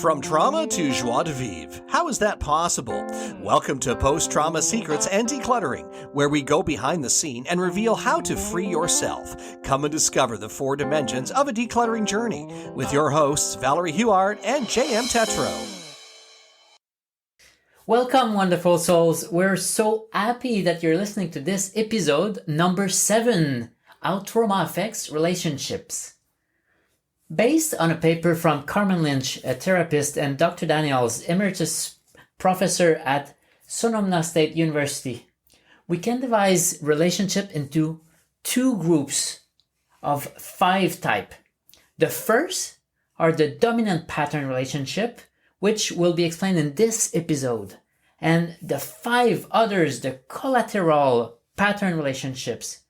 From trauma to joie de vivre. How is that possible? Welcome to Post-Trauma Secrets and Decluttering, where we go behind the scene and reveal how to free yourself. Come and discover the 4 dimensions of a decluttering journey with your hosts, Valerie and JM Tetro. Welcome, wonderful souls. We're so happy that you're listening to this episode, number 7, How Trauma Affects Relationships. Based on a paper from Carmen Lynch, a therapist, and Dr. Daniels, emeritus professor at Sonoma State University, we can divide relationship into 2 groups of 5 types. The first are the dominant pattern relationship, which will be explained in this episode. And the 5 others, the collateral pattern relationships,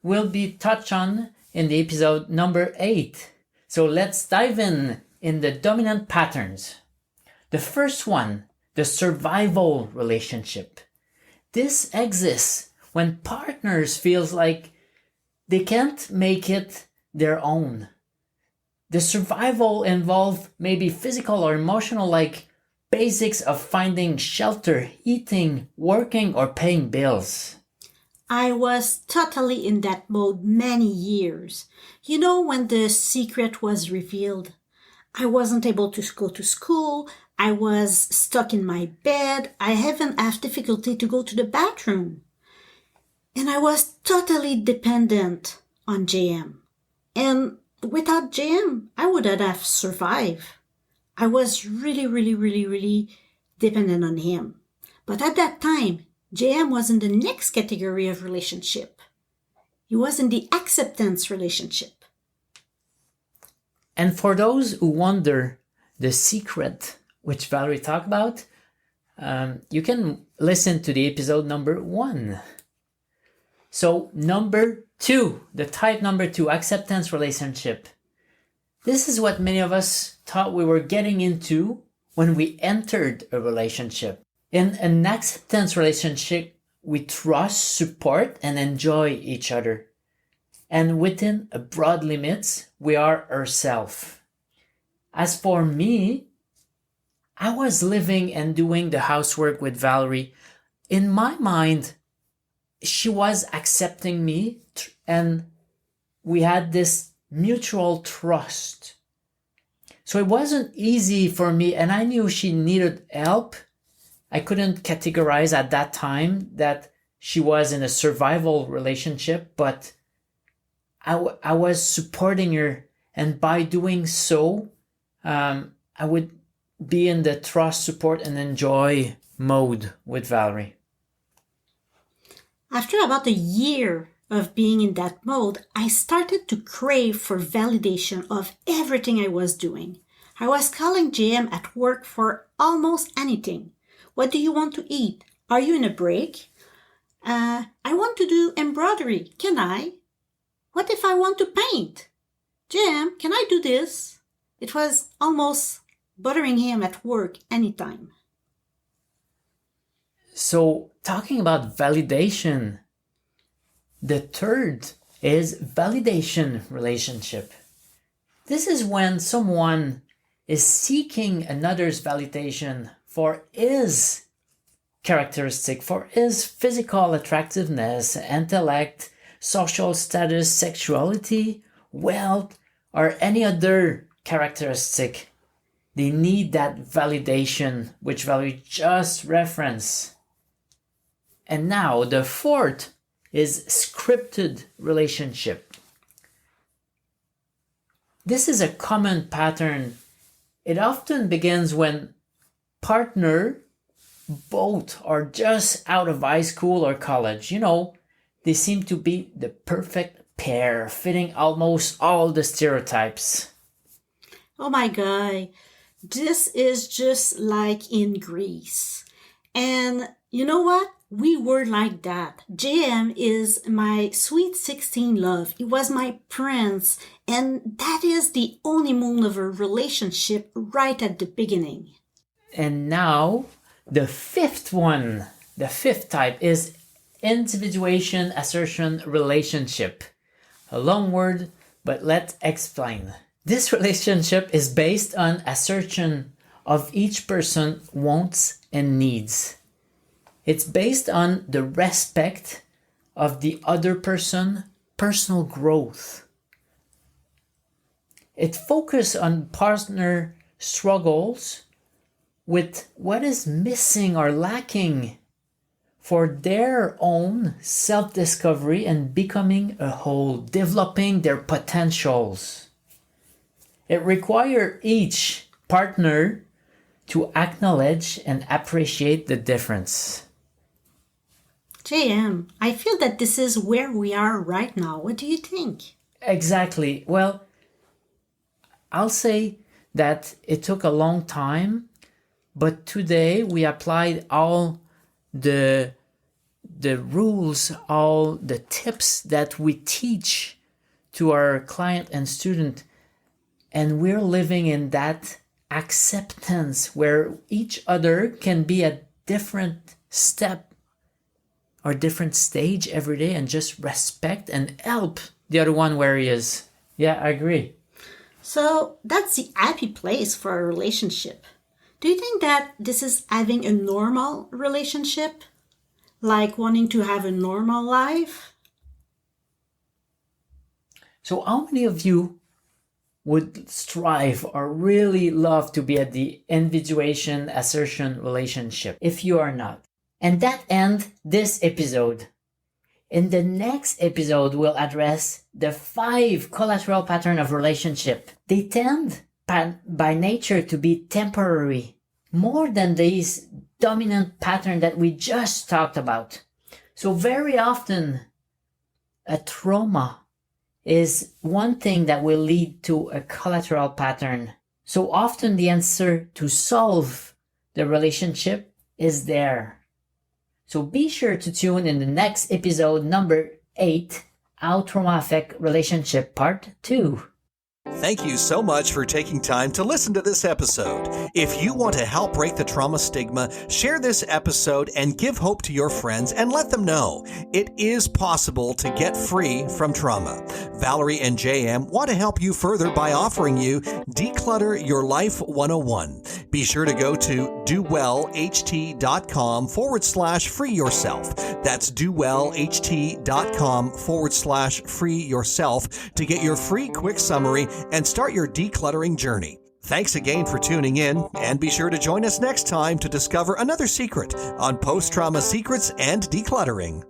will be touched on in the episode number 8. So let's dive in the dominant patterns. The first one, the survival relationship. This exists when partners feels like they can't make it their own. The survival involve maybe physical or emotional, like basics of finding shelter, eating, working, or paying bills. I was totally in that mode many years. You know, when the secret was revealed, I wasn't able to go to school, I was stuck in my bed, I even have difficulty to go to the bathroom. And I was totally dependent on JM. And without JM, I wouldn't have survived. I was really dependent on him. But at that time, JM was in the next category of relationship. He was in the acceptance relationship. And for those who wonder the secret which Valerie talked about, you can listen to the episode number 1. So number 2, the type number 2, acceptance relationship. This is what many of us thought we were getting into when we entered a relationship. In an acceptance relationship, we trust, support, and enjoy each other. And within a broad limits, we are ourselves. As for me, I was living and doing the housework with Valerie. In my mind, she was accepting me, and we had this mutual trust. So it wasn't easy for me, and I knew she needed help. I couldn't categorize at that time that she was in a survival relationship, but I was supporting her, and by doing so, I would be in the trust, support, and enjoy mode with Valerie. After about a year of being in that mode, I started to crave for validation of everything I was doing. I was calling JM at work for almost anything. What do you want to eat? Are you in a break? I want to do embroidery. Can I? What if I want to paint? JM, can I do this? It was almost bothering him at work anytime. So, talking about validation, the third is validation relationship. This is when someone is seeking another's validation for his characteristic, for his physical attractiveness, intellect, social status, sexuality, wealth, or any other characteristic. They need that validation, which Valerie just referenced. And now the fourth is scripted relationship. This is a common pattern. It often begins when partner both are just out of high school or college. You know, they seem to be the perfect pair, fitting almost all the stereotypes. Oh my God, this is just like in Greece. And you know what? We were like that. JM is my sweet 16 love. He was my prince. And that is the honeymoon of a relationship right at the beginning. And now, the fifth one, the fifth type is individuation-assertion relationship. A long word, but let's explain. This relationship is based on assertion of each person's wants and needs. It's based on the respect of the other person's personal growth. It focuses on partner struggles with what is missing or lacking for their own self-discovery and becoming a whole, developing their potentials. It requires each partner to acknowledge and appreciate the difference. JM, I feel that this is where we are right now. What do you think? Exactly. Well, I'll say that it took a long time, but today we applied all the rules, all the tips that we teach to our client and student, and we're living in that acceptance where each other can be at different step or different stage every day and just respect and help the other one where he is. Yeah, I agree. So that's the happy place for a relationship. Do you think that this is having a normal relationship? Like wanting to have a normal life? So how many of you would strive or really love to be at the individuation-assertion relationship if you are not? And that ends this episode. In the next episode, we'll address the 5 collateral patterns of relationship. They tend by nature to be temporary, more than these dominant pattern that we just talked about. So very often, a trauma is one thing that will lead to a collateral pattern. So often the answer to solve the relationship is there. So be sure to tune in the next episode, number 8, How Trauma Affect Relationship, part 2. Thank you so much for taking time to listen to this episode. If you want to help break the trauma stigma, share this episode and give hope to your friends and let them know it is possible to get free from trauma. Valerie and JM want to help you further by offering you Declutter Your Life 101. Be sure to go to dowellht.com/free yourself. That's dowellht.com/free yourself to get your free quick summary and start your decluttering journey. Thanks again for tuning in, and be sure to join us next time to discover another secret on post-trauma secrets and decluttering.